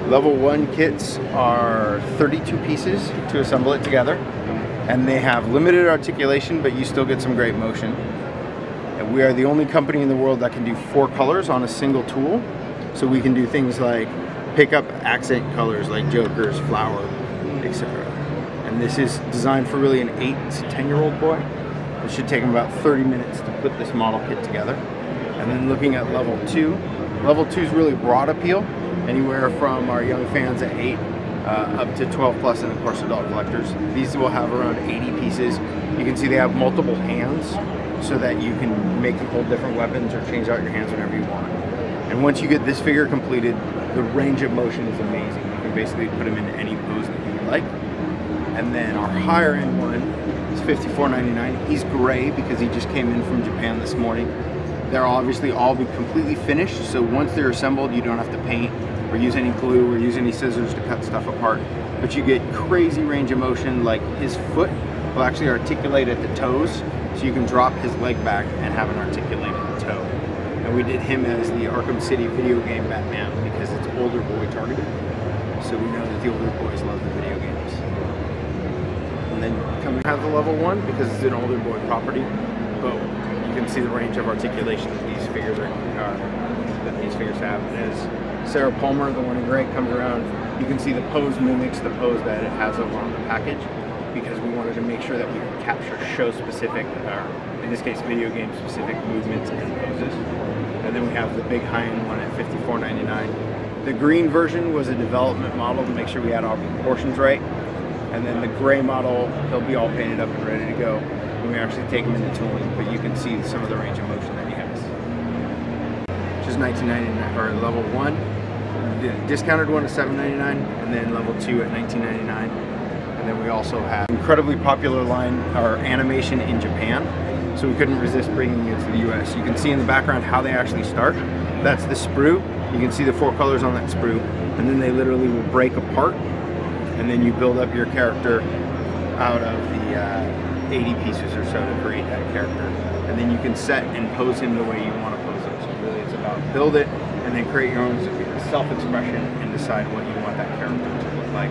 Level 1 kits are 32 pieces to assemble it together, and they have limited articulation, but you still get some great motion. And we are the only company in the world that can do 4 colors on a single tool, so we can do things like pick up accent colors like jokers, flower, etc. And this is designed for really an 8 to 10-year-old boy. It should take him about 30 minutes to put this model kit together. And then looking at level 2, level 2 is really broad appeal, anywhere from our young fans at 8 up to 12 plus, and of course adult collectors. These will have around 80 pieces. You can see they have multiple hands so that you can make them hold different weapons or change out your hands whenever you want. And once you get this figure completed, the range of motion is amazing. You can basically put him in any pose that you would like. And then our higher end one is $54.99. He's gray because he just came in from Japan this morning. They'll obviously all be completely finished, so once they're assembled, you don't have to paint or use any glue or use any scissors to cut stuff apart. But you get crazy range of motion, like his foot will actually articulate at the toes, so you can drop his leg back and have an articulated toe. And we did him as the Arkham City video game Batman because it's older boy targeted. So we know that the older boys love the video games. And then coming out of the level 1 because it's an older boy property, but you can see the range of articulation that these figures have. And as Sarah Palmer, the one in gray, comes around, you can see the pose mimics the pose that it has over on the package, because we wanted to make sure that we could capture show-specific, or in this case, video game-specific movements and poses. And then we have the big high-end one at $54.99. The green version was a development model to make sure we had our proportions right. And then the gray model, he'll be all painted up and ready to go when we actually take him into tooling, but you can see some of the range of motion that he has. Which is $19.99, or level 1. The discounted one is $7.99, and then level 2 at $19.99. And then we also have incredibly popular line, our animation in Japan, so we couldn't resist bringing it to the US. You can see in the background how they actually start. That's the sprue. You can see the 4 colors on that sprue, and then they literally will break apart, and then you build up your character out of the 80 pieces or so to create that character. And then you can set and pose him the way you want to pose him. So really it's about build it and then create your own self-expression and decide what you want that character to look like.